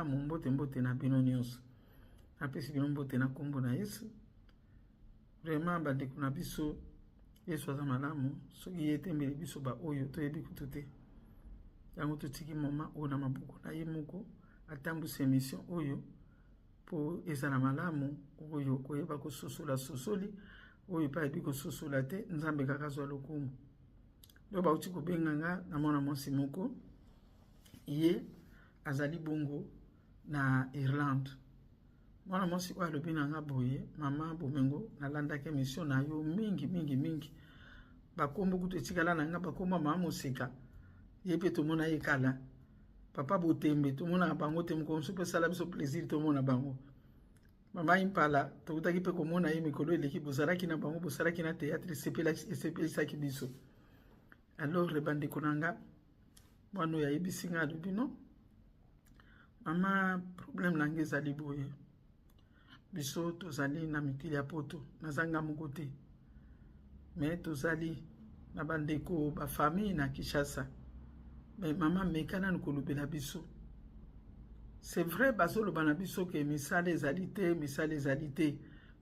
malamu mbote na bino nyonso. Apesi bino mbote na kombo na Yesu. Vraiment bandeko na biso Yesu aza malamu soki yetembeli biso ba oyo toyebi kutu te. Yango totiki moma oyo na maboko na ye moko atambwisa émission oyo po ezala malamu oyo koyeba kososola sosoli oyo pa yebi kososola te Nzambe kaka zwa lokumu. Do bauti kobenga nga na mwana mwasi moko ye azali bongo na Irlande. Mwana mwasi oyo alobi na nga boye mama bomengo nalandaki émission na yo mingi bakombo kutu etikala na nga bakombo mama moseka ye pe tomona ye kala papa botembe tomona bango te moko mso pe sala biso plaisir tomona bango mama impala tokutaki pe komona ye mikolo eleki bozalaki na bango bosalaki na théâtre esepelisaki biso. Alors le bandeko na nga mwana oyo ayebisi nga alobi no mama problème na nga ezali boye biso tozali na mikili ya poto nazanga moko te mais tozali na bandeko ba famille na Kinshasa. Mais maman mekana nkolobela biso. C'est vrai bazoloba na biso ke misala ezali te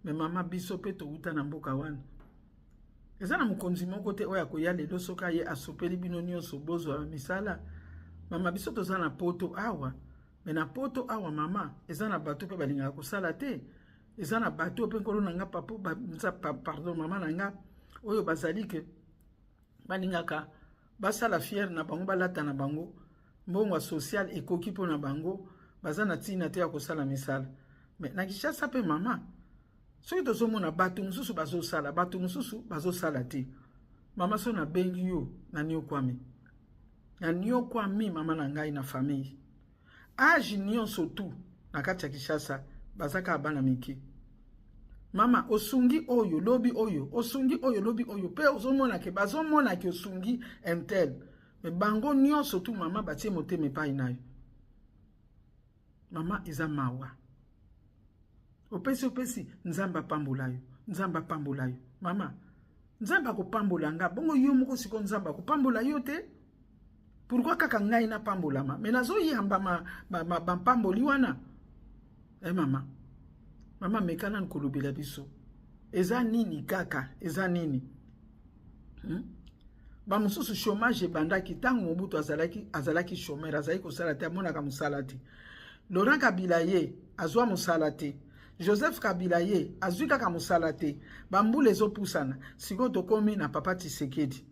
mais maman biso pe touta na mboka wana. Eza na mokonzi moko te oya koya lelo soka ye asopeli bino nyonso bozwa misala. Mama biso toza na poto awa. Mais na poto awa mama eza na bato pe balinga kosala te. Eza na bato pe nkolo na nga papo pardon mama na nga oyo bazali ke balingaka basala fier na bango balata na bango mbongo social ekoki po na bango baza na tina te ya kosala misala. Mais na Kinshasa pe mama soki tozomona bato mosusu bazosala bato mosusu bazosala te mama so na bengi yo na niokwami mama na ngai na famille age nyonso tu na kati ya Kinshasa bazaka bana miki. Mama osungi oyo lobi oyo osungi oyo lobi oyo pe ozomona ke bazomona ke osungi entel me bango nyonso tu mama batie moteme pa inayo mama iza mawa opesi Nzamba pambola yo mama Nzamba ko pambola nga bongo yo moko siko Nzamba ko pambola yo te pourquoi kaka ngai na pambola ma me nazo yamba ma pamboli wana mama mekana nkolobela biso eza nini kaka eza nini ba mususu chômage bandaki tango mobutu azalaki chômeur azali kosala te amonaka musala te. Laurent Kabila ye azwa musala te. Joseph Kabila ye azwi kaka musala te. Bambula ezopusana siko tokomi na papa Tshisekedi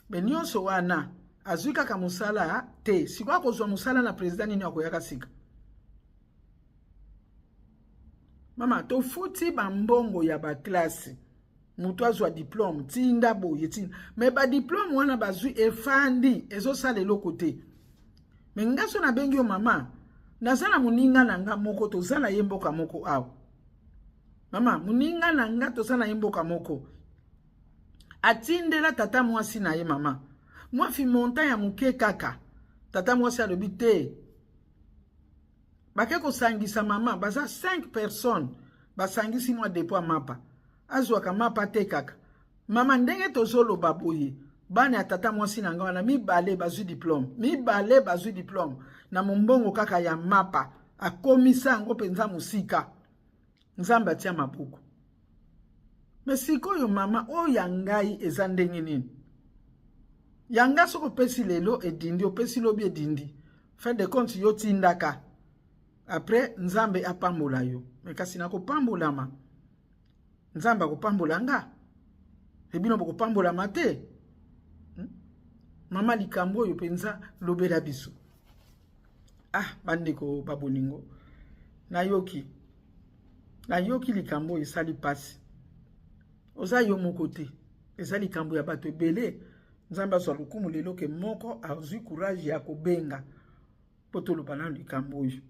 me nyonso wana azwi kaka musala te siko akozwa musala na president nini akoyaka sika. Mama tofuti bambongo ya ba classe mutu azwa diplôme tinda boye tinda mais ba diplôme wana bazwi efandi ezosala eloko te. Mais ngaso na bengi yo mama nazala muninga na nga moko tozala ye mboka moko awa mama muninga na nga tozala ye mboka moko atindela tata mwasi na ye mama mwafi monta ya muke kaka tata mwasi alobi te bake kosangisa mama baza 5 personnes basangisi mwa depo mapa azwaka mapa te kaka mama ndenge tozoloba boye bana ya tata mwasi na nga wana mibale bazwi diplôme na mombongo kaka ya mapa akomisa ngo penza musika Nzambe atia mabuku. Mais sikoyo mama oyo ngai eza ndenge nini yanga soko pesi lelo edindi opesi lobi edindi fin de compte yo tindaka après Nzambe apambola yo mais kasi na kopambola ma Nzambe akopambola nga ebino bokopambola mate mama likambo yo penza lobela biso bandeko baboningo nayoki likambo esali pasi oza yo moko te ezali likambo ya bato ebele Nzambe azwa lokumu lelo ke moko azwi courage ya kobenga po toloba na likambo yo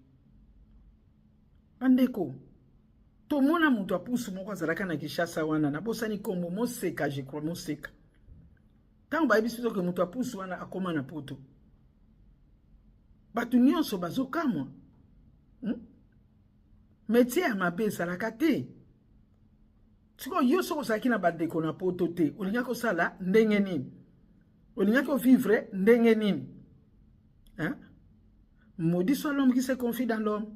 bandeko tomona mutu apusu moko azalaka na Kinshasa wana na bosani kombo Moseka je crois Moseka tango bayebisi biso ke mutu apusu wana akoma na poto bato nyonso bazokamwa métier ya mabe ezalaka te siko yo soko ozalaki na bandeko na poto te olingaki kosala ndenge nini olingaki ovivre ndenge nini Maudit soit l'homme qui se confie dans l'homme.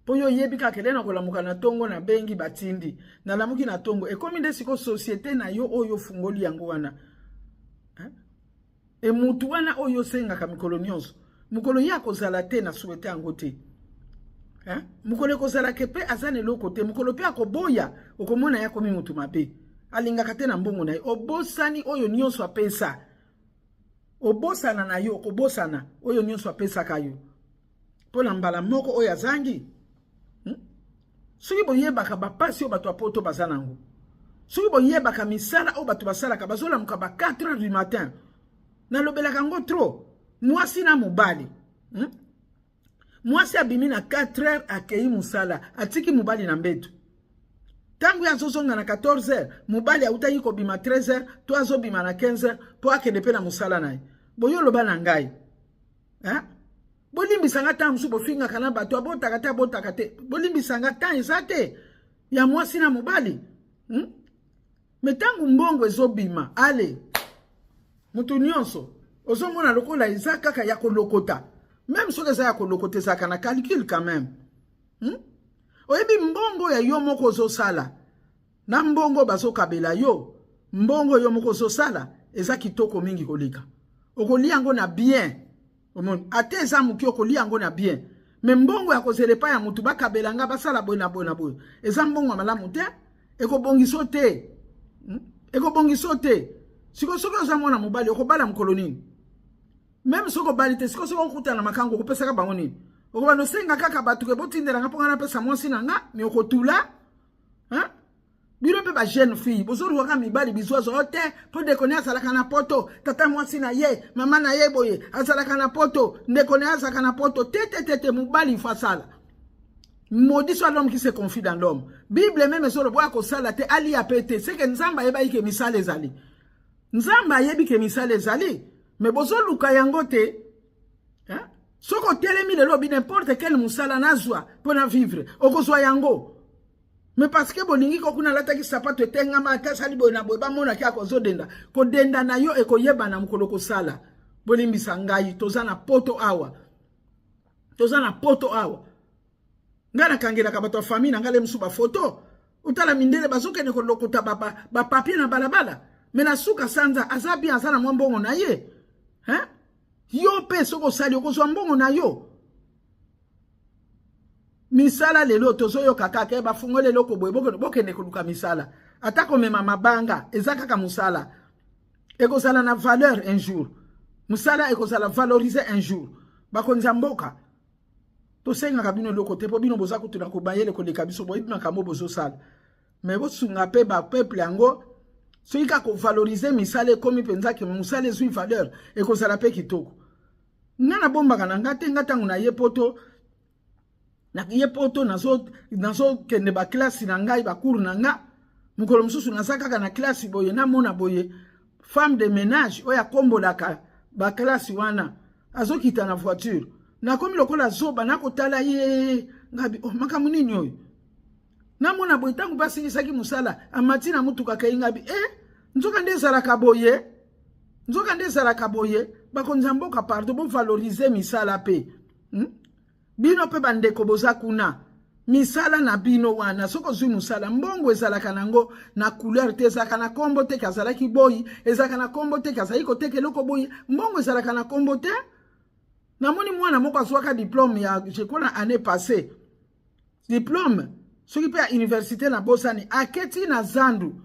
Po yo yebi ka kele na kolamuka na tongo na bengi batindi na lamuki na tongo e komi ndesiko société na yo oyo fungoli yango wana e mutu wana oyo senga ka mikolo nyonso mukolo ya kozala te na souhaité yango te mukolo kozala kepe azane loko te mukolo pe akoboya okomona ya komi mutu mabe alinga te na mbongo na yo obosani oyo nyonso apesa obosana na yo kobosana oyo nyonso apesa kayo pona mbala moko oyo azangi soki boyebaka bapasi oyo bato apoto baza nango soki boyebaka misala oyo bato basalaka bazolamuka ba 4h du matin nalobelaka ngo trop mwasi na mobali mwasi abimi na 4h akei musala atiki mobali na mbeto tangu azozonga na 14h mobali autaki kobima 13h to azobima na 15h po akende pe na musala naye boyoloba na ngai bolimbisanga ta musu bofinga kana bato abotaka te bolimbisanga ta ezate ya mwasi na mobali metangu mbongo ezobima ale mutu nyonso ozomona lokola eza kaka ya kolokota même soki eza ya kolokota ezaka na calcul quand même oyebi mbongo ya yo moko ozosala na mbongo bazokabela yo mbongo yo moko ozosala eza kitoko mingi kolika okolia yango na bien ate eza muki okolia yango na bien me mbongo ya kozelepa ya mutu bakabelanga basala boye na boye na boye eza mbongo ya malamu te ekobongiso te siko soki oza mwana mobali okobala mokolo nini même soki obali te siko soki okutana makango okopesaka bango nini okobanda osenga kaka bato ke botindelanga mpo nga napesa mwasi na nga me okotula bino mpe bajeune fille bozoluwaka mibali bizwazo te mpo ndeko ne azalaka na poto tata mwasi na ye mama na ye boye azalaka na poto ndeko ne azalaka na poto te mobali fo asala maudit soit l'homme qui se confie dans l'homme bible meme ezoloboya kosala te alia pe te seke nzambe ayebaki ke misala ezali nzambe ayebi ke misala ezali me bozoluka yango te soki otelemi lelo bi n'importe quel musala nazwa mpo na vivre okozwa yango mais parce que bolingi kokuna lataki sapato etengama atasali boye na boye bamonaki akozodenda kodenda na yo ekoyebana mokolo kosala bolimbisa ngai toza na poto awa ngai nakangelaka bato ya famille na ngai lemusu bafoto utala mindele bazokende kolokota bapapie na balabala me na suka sanza aza bien aza na mwa mbongo na ye yo mpe soki osali okozwa mbongo na yo misala lelo tozoyoka kaka bafungole eloko boye bokende koluka misala ata komema mabanga eza kaka musala ekozala na valeur un jour musala ekozala valoriser un jour bakonza mboka tosengaka bino eloko te mpo bino boza kutuna kobayele koleka biso boyebi makambo bozosala me bosunga mpe bapeuple yango soki kaka kovalorize misala ekomi mpenza ke mosala ezwi valeur ekozala mpe kitoko nga nabombaka na nga te nga ntango na ye poto nazokende baklasi na ngai bakuru na nga mokolo mosusu naza kaka na klasi boye namona boye femme de ménage oyo akombolaka baklasi wana azokita na voiture nakomi lokola zoba nakotala ye ngabi makambo nini oyo namona boye ntango basilisaki mosala amati na mutuka kai ngabi nzoka nde ezalaka boye bakonza mboka pardo bovalorize misala pe bino pe bandeko boza kuna misala na bino wana soko zwi musala mbongo ezalaka nango na couleur te ezalaka na kombo te kazalaki boyi ezalaka na kombo te kazali koteka eloko boyi mbongo ezalaka na kombo te namoni mwana moko azwaka diplôme ya jekola année passée diplôme soki pe ya université na bosani aketi na zandu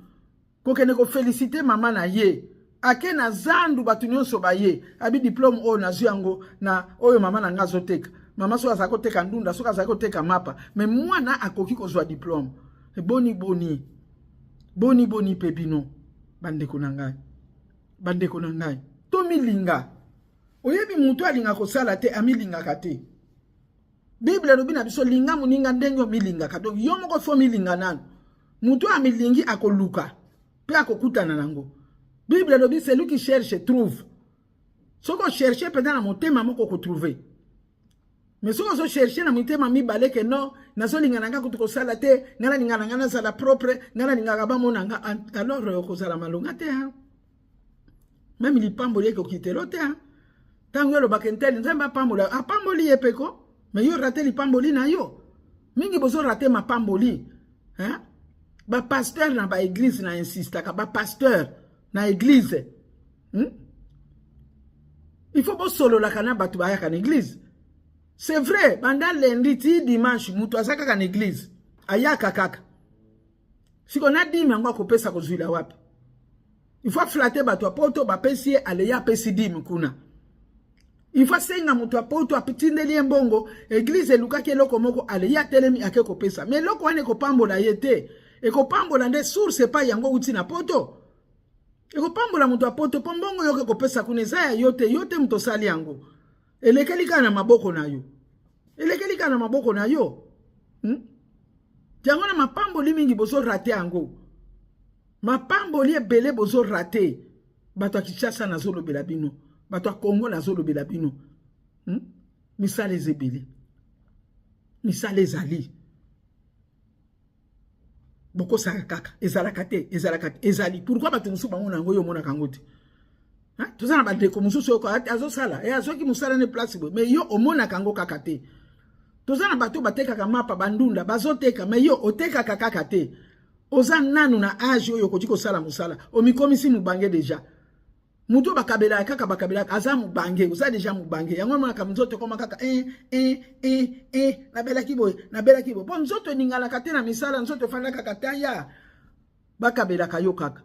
kokende kofelicite mama na ye ake na zandu bato nyonso baye abi diplôme oyo nazwi yango na oyo mama na nga azoteka mama soki azalaki koteka ndunda soki azalaki koteka mapa me mwana akoki kozwa diplôme boni pe bino bandeko na ngai tomilinga oyebi mutu alinga kosala te amilingaka te bible elobi na biso linga moninga ndenge omilingaka donc yo moko fo milinga nano mutu amilingi akoluka mpe akokutana nango bible elobi celui qui cherche trouve soko cherche mpenza na motema moko okotrouve mais soki ozocherche na motema mibale ke no nazolinga na nga kutu kosala te nga nalinga na nga nazala propre nga nalingaka bamona nga alors okozala malonga te même lipamboli ekokitelo te Tango yo lo bakenteli nzambe apambola apamboli epeko mais yo raté li pamboli na yo mingi bozo raté ma pamboli hein ba pasteur na ba église na insiste ka ba pasteur na église il faut bo solo la kana batu ba ya kana église c'est vrai banda lundi ti dimanche mutu azaka kana église ayaka kaka siko na dimi ngo kopesa kozwila wapi il faut flatter batu apoto ba pesi ale ya pesi dimi kuna il faut senga mutu apoto apitindeli mbongo église luka ke loko moko ale ya telemi ake kopesa mais loko wane ko pambola yete e ko pambola nde source pa yango uti na poto e ko pambola mutu apoto pombongo yoke kopesa kuneza yote muto sali yango elekelika na maboko na yo elekelika na maboko na yo Tiangona mapamboli mingi bozo rate yango mapamboli ebele bozo rate bato a Kinshasa na zolo belabino bato a Congo na zolo belabino misale zebele misale zali boko sarakaka ezalakate ezali pourquoi bato musu bango nango yo mona kangote tozana ba ndeko mususu ko azosala azoki musala ne place bo mais yo omona kango kakate tozana bato batekaka mapa bandunda bazoteka mais yo oteka kakate oza nanu na age oyo kotiko sala musala omikomisi mubange deja mutu bakabela kaka bakabela aza mubange oza deja mubange yango mona ka nzoto koma kaka na bela kibo bon nzoto ningala kate na misala nzoto fanda kaka taya bakabela kayo kaka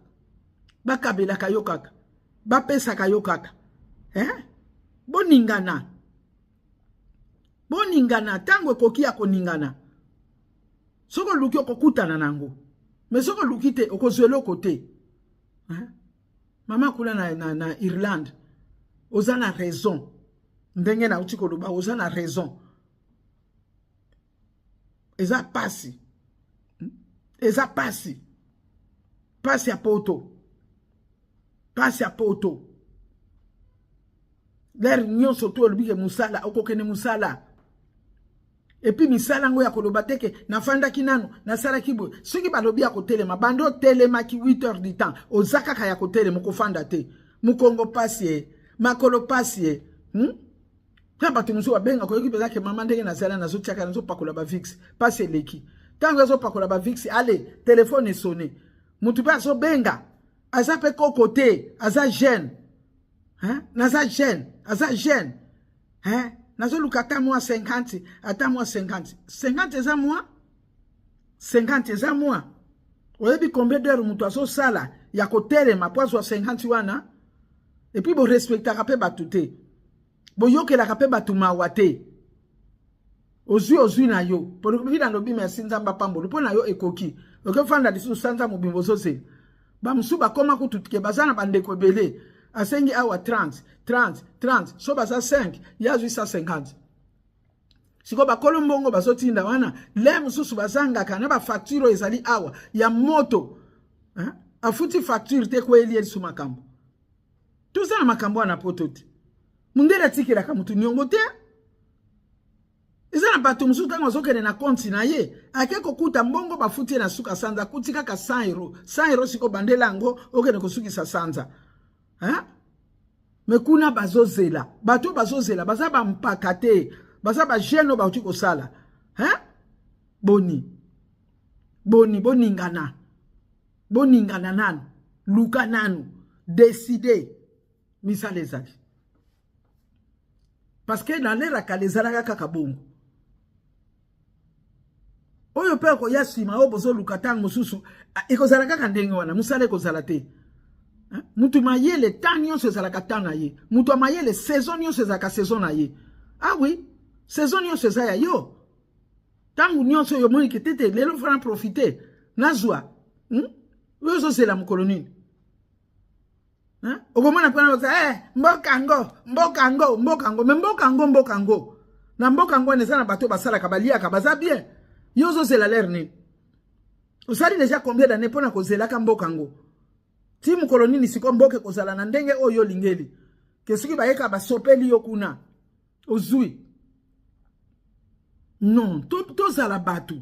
bapesa kayo kaka boningana tango ekoki akoningana soko luki okokutana nango mais soko luki te okozwela kote mama kula na Irlande oza na raison ndenge na uti koloba oza na raison eza pasi pasi ya poto l'air nyonso to olobike musala okokene musala et puis misala ngo ya koloba teke na fanda kinano na sala kibo soki balobi ya kotelema bando telema ki 8 heures du temps ozaka ka ya kotelema ko fanda te mukongo pasi makolo pasi Kaba tumusu wabenga kwa yuki ke mama ndenge na sala na zo tiaka na zo pakola ba vix pasi leki tango zo pakola ba vix allez téléphone sonné mutu ba zo benga azape kokote aza jeune naza jeune nazo lukata moi 50 ata moi 50 eza moi 50 eza moi oyebi combien d'heures mutu azo sala ya kotelema poazo 50 wana et puis bo respectaka pe batute bo yokela ka pe batuma wate ozui na yo pour vivre dans le merci nzamba pambolo pona yo ekoki okofanda disu sanza mobimbo zose ba musuba koma kututike bazana bandeko belé asengi awa 30 so baza 5 ya 850 siko ba kolombongo bazotinda wana le mususu bazanga kana ba facture ezali awa ya moto afuti facture te ko eli su makambo tout ça na makambo na pototi mundela tikela ka mutu nyongo te ezana bato mususu tango zokene na konti na ye akeko kuta mbongo bafuti na suka sanza kutika ka 100 euro siko bandela ngo okene kosukisa sanza me kuna bazozela bato bazozela baza ba mpakate baza ba jeno ba utiko sala boningana nanu luka nanu décider misala ezali parce que na lera kalezala kaka bongo oyo pe ko yasima obozo luka tango mususu ekozala kaka ndenge wana musala ekozala te mutu mayele tanyo sezalaka tana ye mutu mayele saison nyo sezaka saison na ye oui saison nyo sezaya yo tangu nyonso yo moni kitete lelo fana profiter nazwa wezo c'est la mukoloni okomona pana mbokango mbokango na mbokango nezana bato basala kabalia kabaza bien yozo c'est la l'air ni usali déjà combien d'années pona kozela ka mbokango timu kolonini siko mboke kozala na ndenge oyo lingeli kesuki bayeka basopeli yo kuna ozui non tozala batu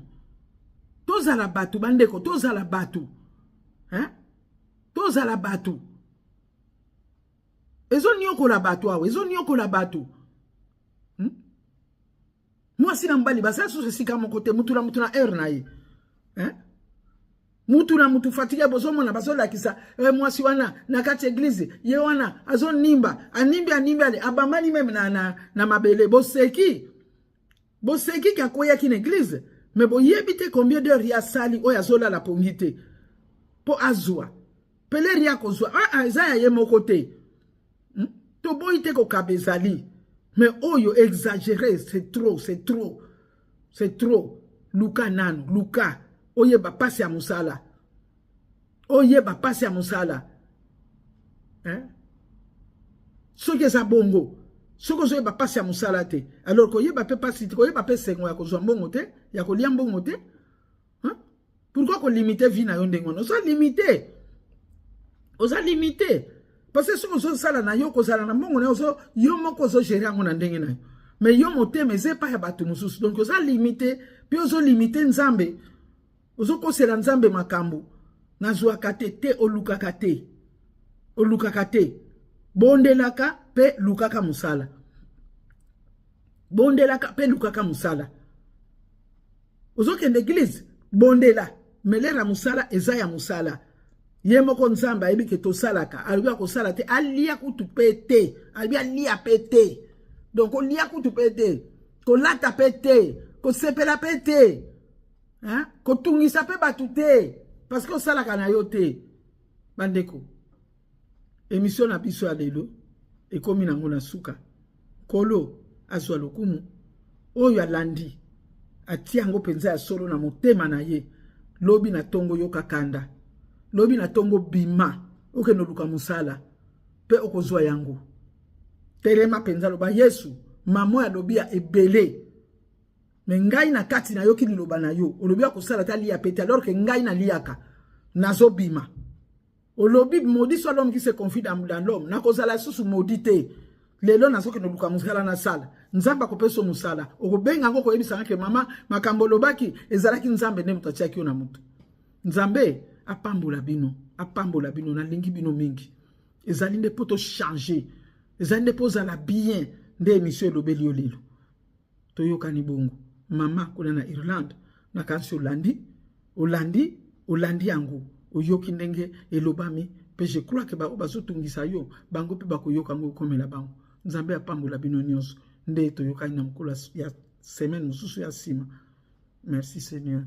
bandeko tozala batu Ezo nyokola bato awe, ezo nyokola bato. Moi si nambali basa so sika mon côté mutuna air na ye. Hein? Mutu fatiga bozo mona bazo la kisa moi si wana na kati église ye wana azo nimba animbi ale abamani même na mabele boseki kakoya ki na église mais bo yebite combien d'heures ya sali o ya zola la pongite po azwa pele ria kozwa za ye mon côté to boite ko kabezali mais oyo exagéré c'est trop Luka nano Luka oye ba passe à musala. Oye ba passe à musala. Hein? Ce que ça bongo. Ce que ba passe à musala te. Alors que oye ba pe passe, oye ba pe sengo ya ko zo bongo te, ya ko liam bongo te. Hein? Pourquoi ko limiter vie na yo ndengo? On ça limiter. On ça limiter. Parce que ce que zo sala na yo ko sala na bongo na yo yo moko zo gérer ngona ndenge na yo. Mais yo moté mais c'est pas ya batu mususu. Donc on ça limiter, puis on zo limiter nzambe. Ozo kosela nzambe makambo nazwa kate te olukaka te bondelaka pe lukaka musala ozo kende église bondela melera musala eza ya musala ye moko nzambe ayebi ke tosalaka alibia kosala te alia kutu pete alibia lia pete donc olia kutu pete kolata pete kosepela pete hein? Kotungisa pe batute parce que ça la kana yote bandeko émission na biso ya lelo ekomi nango na suka kolo azwa lokumu oyo alandi atiango penza ya solo na motema na ye lobi na tongo yoka kanda lobi na tongo bima okeno luka musala pe okozwa yango telema penza loba Yesu mamo ya lobi ya ebele. Mais ngai na kati na yo ki liloba na yo olobi akosala ta lia pete alors que ngai na liaka nazo bima olobi maudit soit l'homme qui se confie dans l'homme na kozala susu maudité lelo nazo ke no luka musala na sala nzamba ko peso musala okobenga ngo ko yebisa ke mama makambo lobaki ezalaki nzambe ne mutatia ki na mutu nzambe apambola bino na lingi bino mingi ezali nde poto changer ezali nde poza la bien nde émission lobeli olelo toyokani bongo mama kuna na Irlande na kansi Olandi yango oyoki ndenge elobami pe je crois que bazotungisa yo bango pe bakoyoka ngo komela bango nzambe apambola bino nyonso nde toyokani na mkola ya semaine mususu ya sima. Merci Seigneur.